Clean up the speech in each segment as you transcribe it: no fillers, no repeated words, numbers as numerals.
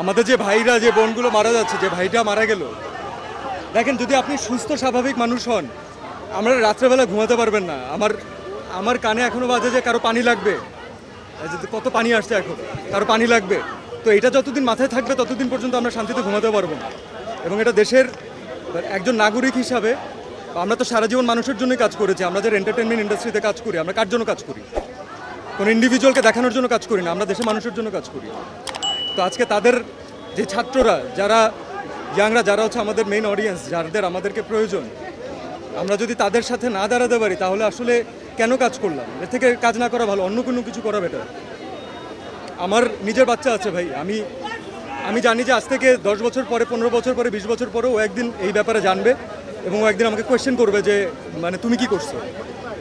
আমাদের যে ভাইরা যে বোনগুলো মারা যাচ্ছে, যে ভাইটা মারা গেল, দেখেন যদি আপনি সুস্থ স্বাভাবিক মানুষ হন, আমরা রাত্রেবেলা ঘুমাতে পারবেন না। আমার কানে এখনও বাজে যে কারো পানি লাগবে, কত পানি আসছে এখন, কারো পানি লাগবে। তো এটা যতদিন মাথায় থাকবে ততদিন পর্যন্ত আমরা শান্তিতে ঘুমাতে পারবো না। এবং এটা দেশের একজন নাগরিক হিসাবে আমরা তো সারা জীবন মানুষের জন্যই কাজ করেছি। আমরা যারা এন্টারটেনমেন্ট ইন্ডাস্ট্রিতে কাজ করি, আমরা কার জন্য কাজ করি? কোনো ইন্ডিভিজুয়ালকে দেখানোর জন্য কাজ করি না, আমরা দেশের মানুষের জন্য কাজ করি। তো আজকে তাদের যে ছাত্ররা, যারা ইয়াংরা, যারা হচ্ছে আমাদের মেইন অডিয়েন্স, যাদের আমাদেরকে প্রয়োজন, আমরা যদি তাদের সাথে না দাঁড়াতে পারি তাহলে আসলে কেন কাজ করলাম? এর থেকে কাজ না করা ভালো, অন্য কোনো কিছু করা বেটার। আমার নিজের বাচ্চা আছে ভাই, আমি জানি যে আজ থেকে 10 বছর পরে, 15 বছর পরে, 20 বছর পরে ও একদিন এই ব্যাপারে জানবে এবং ও একদিন আমাকে কোয়েশ্চেন করবে যে মানে তুমি কি করছো।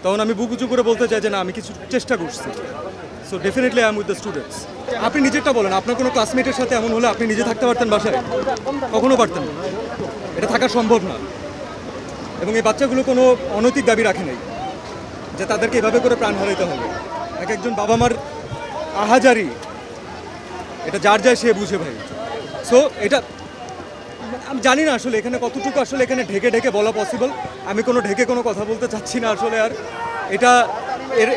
তখন আমি বুক উঁচু করে বলতে চাই যে না, আমি কিছু চেষ্টা করছি। So definitely I am with the students. আপনি নিজেরটা বলেন, আপনার কোনো ক্লাসমেটের সাথে এমন হলে আপনি নিজে থাকতে পারতেন বাসায়? কখনো পারতেন না, এটা থাকা সম্ভব না। এবং এই বাচ্চাগুলো কোনো অনৈতিক দাবি রাখে নাই যে তাদেরকে এভাবে করে প্রাণ হারাইতে হবে। এক একজন বাবা মার আহাজারি, এটা যার যায় সে বুঝে ভাই। সো এটা আমি জানি না আসলে এখানে কতটুকু আসলে এখানে ঢেকে ঢেকে বলা পসিবল। আমি কোনো ঢেকে কোনো কথা বলতে চাচ্ছি না আসলে। আর এটা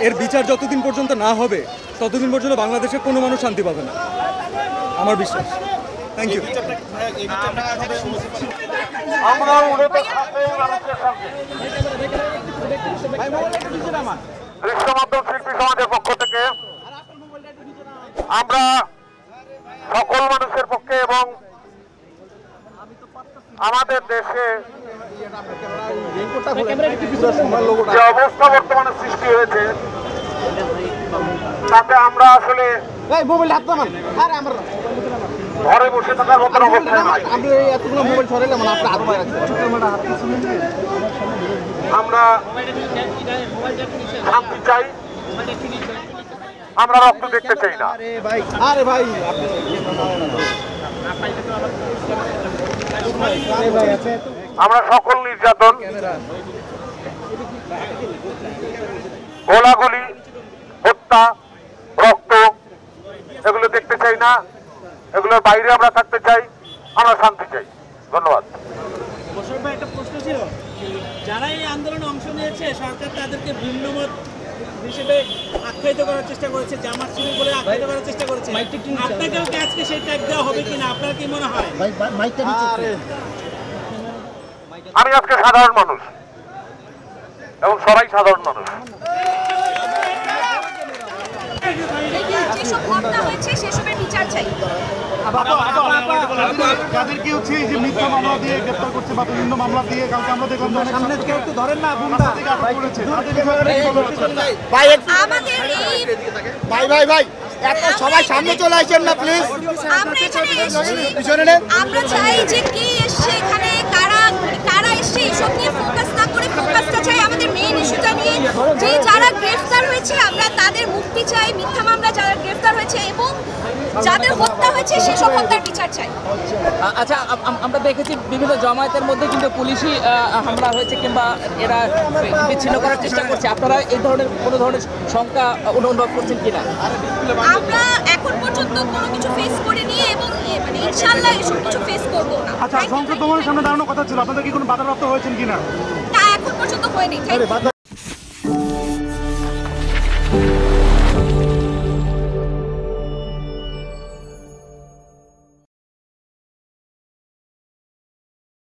এর বিচার যতদিন পর্যন্ত না হবে ততদিন পর্যন্ত বাংলাদেশের কোনো মানুষ শান্তি পাবে না, আমার বিশ্বাস। Thank you. দৃশ্যমাধ্যম শিল্পী সমাজের পক্ষ থেকে আমরা সকল মানুষের পক্ষে এবং আমাদের দেশে যে অবস্থা বর্তমানে সৃষ্টি হয়েছে তাতে আমরা আসলে ঘরে বসে থাকার মতন অবস্থা নয়। আমরা শান্তি চাই, আমরা রক্ত দেখতে চাই না। আমরা সকল নির্যাতন, গোলাগুলি, হত্যা, রক্ত এগুলো দেখতে চাই না। এগুলোর বাইরে আমরা থাকতে চাই, আমরা শান্তি চাই। ধন্যবাদ। একটা প্রশ্ন ছিল, যারা এই আন্দোলনে অংশ নিয়েছে সরকার তাদেরকে ভিন্নমত হিসেবে আখ্যায়িত করার চেষ্টা করেছে, জামাত শিবির বলে আখ্যায়িত করার চেষ্টা করেছে। আপনাকেও কি আজকে সেই ট্যাগ দেওয়া হবে কিনা, আপনার কি মনে হয়? আমি আজকে সাধারণ মানুষ এবং সবাই সাধারণ মানুষ। যেসব ঘটনা হয়েছে সেসবের বিচার চাই। যাদেরকে হচ্ছে এই যে মিথ্যা মামলা দিয়ে গ্রেপ্তার করছে বা বিভিন্ন মামলা দিয়ে, কালকে আমরা দেখলাম সামনে থেকে একটু ধরেন না, সবাই সামনে চলে আসেন না প্লিজ। আমরা চাই যে কে এসছে এখানে, কারা এসছে এসব নিয়ে ফোকাস না করে ফোকাসটা চাই আমাদের মেইন ইস্যুটা নিয়ে, যে যারা গ্রেফতার হয়েছে আমরা তাদের মুক্তি চাই, মিথ্যা মামলা যারা গ্রেফতার হয়েছে এবং যাদের হত্যা হয়েছে সেসব হত্যার বিচার চাই। আচ্ছা, আমরা দেখেছি বিভিন্ন জামায়াতের মধ্যে কিন্তু পুলিশি হামলা হয়েছে কিংবা এরা বিচ্ছিন্ন করার চেষ্টা করছে। আপনারা এই ধরনের কোনো ধরনের শঙ্কা অনুভব করছেন কিনা? আমরা এখন পর্যন্ত কোনো কিছু ফেস করিনি এবং মানে ইনশাআল্লাহ এসব কিছু ফেস করব না। আচ্ছা, সংসদ ভবনের সামনে দাঁড়ানোর কথা ছিল, আপনাদের কি কোনো বাধাপ্রাপ্ত হয়েছেন কিনা? না, এখন পর্যন্ত হয়নি।